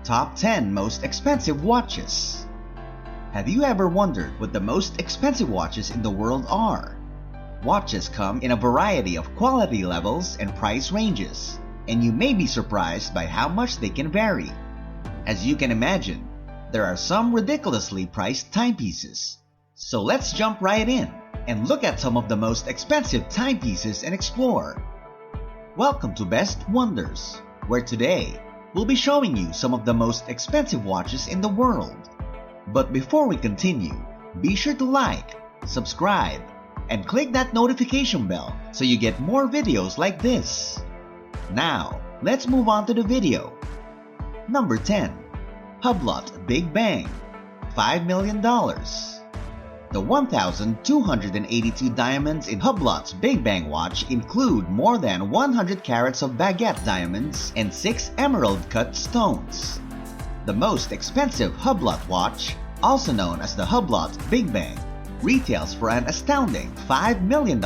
top 10 most expensive watches. Have you ever wondered what the most expensive watches in the world are? Watches come in a variety of quality levels and price ranges, and you may be surprised by how much they can vary. As you can imagine, there are some ridiculously priced timepieces. So let's jump right in and look at some of the most expensive timepieces and explore. Welcome to Best Wonders, where today we'll be showing you some of the most expensive watches in the world. But before we continue, be sure to like, subscribe, and click that notification bell so you get more videos like this. Now, let's move on to the video. Number 10. Hublot Big Bang, $5 million. The 1,282 diamonds in Hublot's Big Bang watch include more than 100 carats of baguette diamonds and 6 emerald-cut stones. The most expensive Hublot watch, also known as the Hublot Big Bang, retails for an astounding $5 million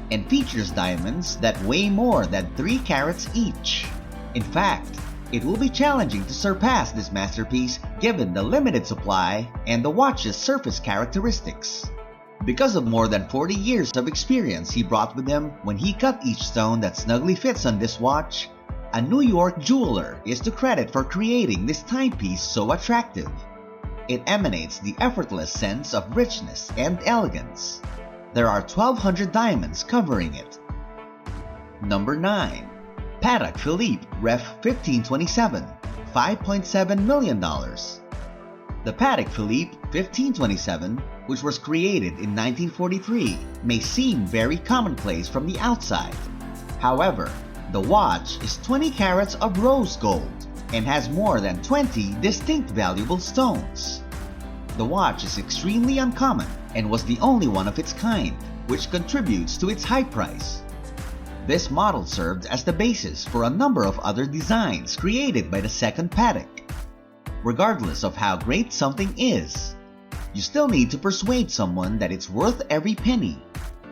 and features diamonds that weigh more than 3 carats each. In fact, it will be challenging to surpass this masterpiece given the limited supply and the watch's surface characteristics. Because of more than 40 years of experience he brought with him when he cut each stone that snugly fits on this watch, a New York jeweler is to credit for creating this timepiece so attractive. It emanates the effortless sense of richness and elegance. There are 1,200 diamonds covering it. Number 9. Patek Philippe Ref 1527, $5.7 million. The Patek Philippe 1527, which was created in 1943, may seem very commonplace from the outside. However, the watch is 20 carats of rose gold and has more than 20 distinct valuable stones. The watch is extremely uncommon and was the only one of its kind, which contributes to its high price. This model served as the basis for a number of other designs created by the second Patek. Regardless of how great something is, you still need to persuade someone that it's worth every penny.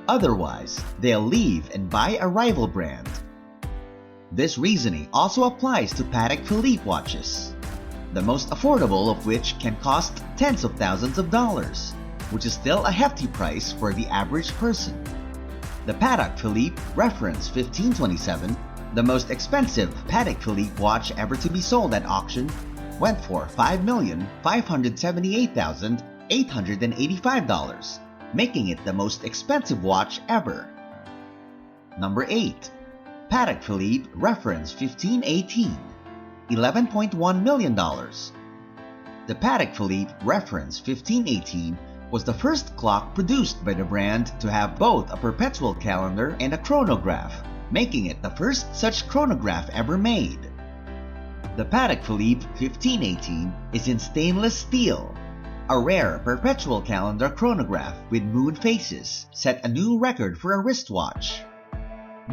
Otherwise, they'll leave and buy a rival brand. This reasoning also applies to Patek Philippe watches, the most affordable of which can cost tens of thousands of dollars, which is still a hefty price for the average person. The Patek Philippe Reference 1527, the most expensive Patek Philippe watch ever to be sold at auction, went for $5,578,885, making it the most expensive watch ever. Number 8. Patek Philippe Reference 1518, $11.1 million. The Patek Philippe Reference 1518 was the first clock produced by the brand to have both a perpetual calendar and a chronograph, making it the first such chronograph ever made. The Patek Philippe 1518 is in stainless steel. A rare perpetual calendar chronograph with moon phases set a new record for a wristwatch.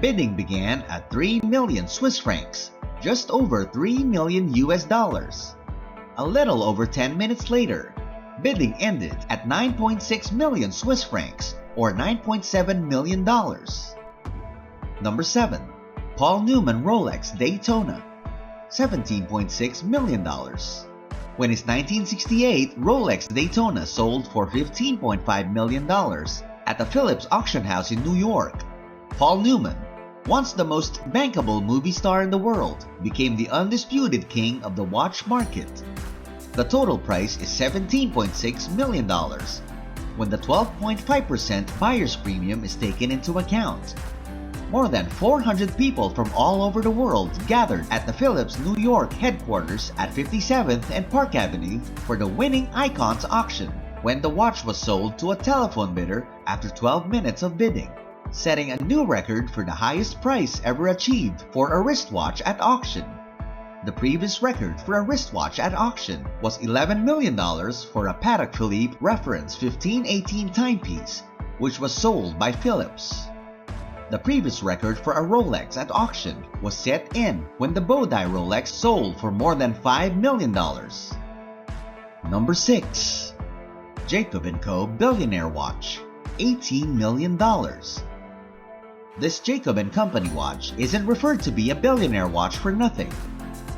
Bidding began at 3 million Swiss francs, just over $3 million US. A little over 10 minutes later, bidding ended at 9.6 million Swiss francs, or $9.7 million. Number 7. Paul Newman Rolex Daytona, $17.6 million. When his 1968 Rolex Daytona sold for $15.5 million at the Phillips auction house in New York, Paul Newman, once the most bankable movie star in the world, became the undisputed king of the watch market. The total price is $17.6 million, when the 12.5% buyer's premium is taken into account. More than 400 people from all over the world gathered at the Phillips New York headquarters at 57th and Park Avenue for the winning Icons auction, when the watch was sold to a telephone bidder after 12 minutes of bidding, setting a new record for the highest price ever achieved for a wristwatch at auction. The previous record for a wristwatch at auction was $11 million for a Patek Philippe Reference 1518 timepiece, which was sold by Philips. The previous record for a Rolex at auction was set in when the Bodai Rolex sold for more than $5 million. Number 6. Jacob & Co. Billionaire Watch, $18 million. This Jacob & Company watch isn't referred to be a billionaire watch for nothing.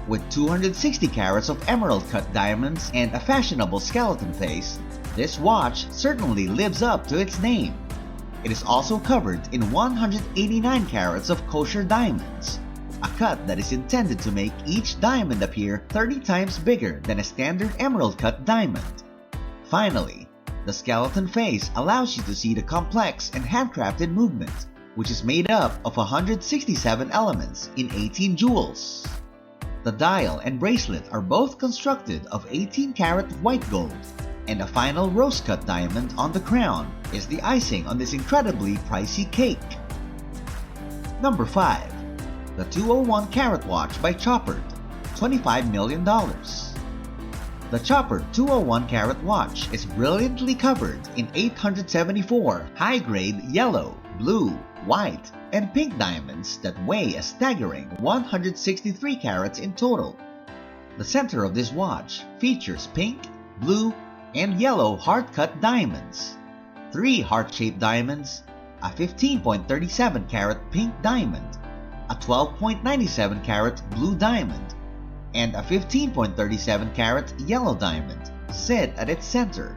With 260 carats of emerald-cut diamonds and a fashionable skeleton face, this watch certainly lives up to its name. It is also covered in 189 carats of kosher diamonds, a cut that is intended to make each diamond appear 30 times bigger than a standard emerald-cut diamond. Finally, the skeleton face allows you to see the complex and handcrafted movement, which is made up of 167 elements in 18 jewels. The dial and bracelet are both constructed of 18-karat white gold, and a final rose-cut diamond on the crown is the icing on this incredibly pricey cake. Number 5. The 201-karat watch by Chopard, $25 million. The Chopard 201-karat watch is brilliantly covered in 874 high-grade yellow, blue, white, and pink diamonds that weigh a staggering 163 carats in total. The center of this watch features pink, blue, and yellow heart-cut diamonds, 3 heart-shaped diamonds, a 15.37 carat pink diamond, a 12.97 carat blue diamond, and a 15.37 carat yellow diamond sit at its center.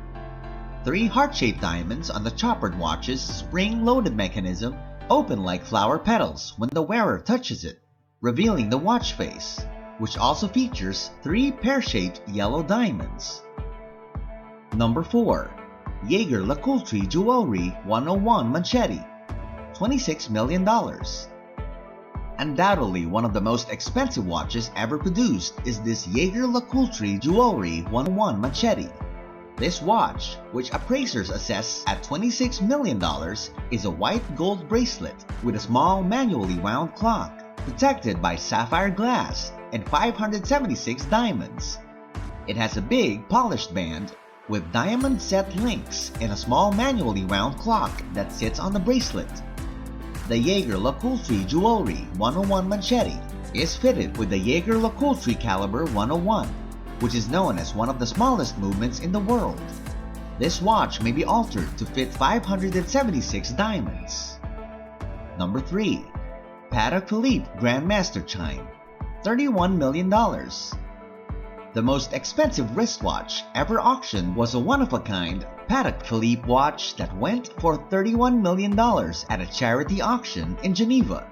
3 heart-shaped diamonds on the Chopard watch's spring-loaded mechanism open like flower petals when the wearer touches it, revealing the watch face, which also features 3 pear-shaped yellow diamonds. Number 4. Jaeger-LeCoultre Joaillerie 101 Manchetti, $26 million. Undoubtedly one of the most expensive watches ever produced is this Jaeger-LeCoultre Joaillerie 101 Manchetti. This watch, which appraisers assess at $26 million, is a white gold bracelet with a small manually wound clock, protected by sapphire glass and 576 diamonds. It has a big polished band with diamond set links and a small manually wound clock that sits on the bracelet. The Jaeger-LeCoultre Joaillerie 101 Manchetti is fitted with the Jaeger-LeCoultre Caliber 101, which is known as one of the smallest movements in the world. This watch may be altered to fit 576 diamonds. Number 3. Patek Philippe Grandmaster Chime, $31 million. The most expensive wristwatch ever auctioned was a one-of-a-kind Patek Philippe watch that went for $31 million at a charity auction in Geneva.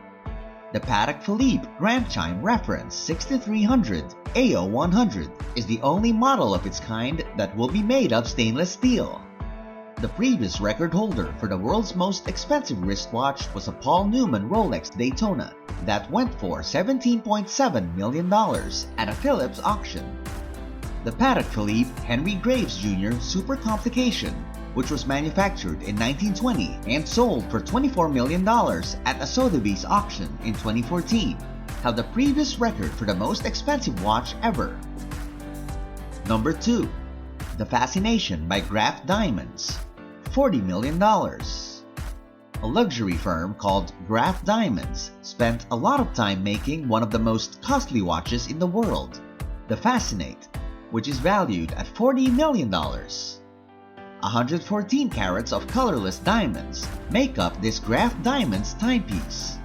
The Patek Philippe Grand Chime Reference 6300 AO100 is the only model of its kind that will be made of stainless steel. The previous record holder for the world's most expensive wristwatch was a Paul Newman Rolex Daytona that went for $17.7 million at a Philips auction. The Patek Philippe Henry Graves Jr. Super Complication, which was manufactured in 1920 and sold for $24 million at a Sotheby's auction in 2014, held the previous record for the most expensive watch ever. Number 2. The Fascination by Graff Diamonds, $40 million. A luxury firm called Graff Diamonds spent a lot of time making one of the most costly watches in the world, the Fascinate, which is valued at $40 million. 114 carats of colorless diamonds make up this Graff Diamonds timepiece.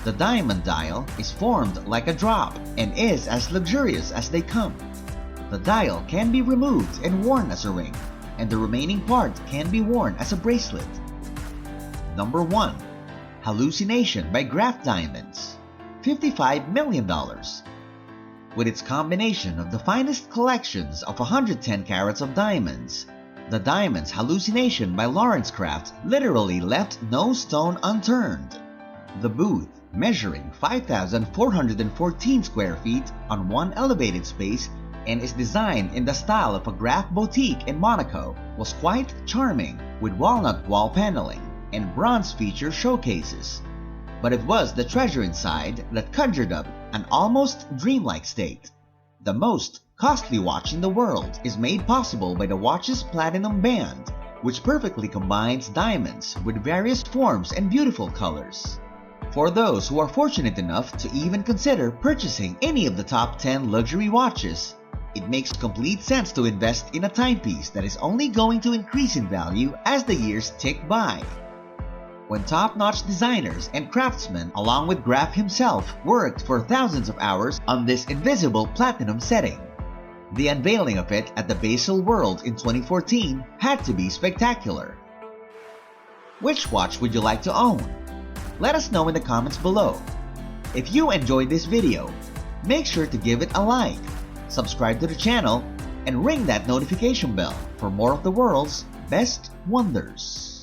The diamond dial is formed like a drop and is as luxurious as they come. The dial can be removed and worn as a ring, and the remaining part can be worn as a bracelet. Number 1. Hallucination by Graff Diamonds, $55 million. With its combination of the finest collections of 110 carats of diamonds, the Diamonds Hallucination by Lawrence Craft literally left no stone unturned. The booth, measuring 5,414 square feet on one elevated space and is designed in the style of a Graff boutique in Monaco, was quite charming with walnut wall paneling and bronze feature showcases. But it was the treasure inside that conjured up an almost dreamlike state. The most costly watch in the world is made possible by the watch's platinum band, which perfectly combines diamonds with various forms and beautiful colors. For those who are fortunate enough to even consider purchasing any of the top 10 luxury watches, it makes complete sense to invest in a timepiece that is only going to increase in value as the years tick by. when top-notch designers and craftsmen along with Graff himself worked for thousands of hours on this invisible platinum setting. The unveiling of it at the Basel World in 2014 had to be spectacular. Which watch would you like to own? Let us know in the comments below. If you enjoyed this video, make sure to give it a like, subscribe to the channel, and ring that notification bell for more of the world's best wonders.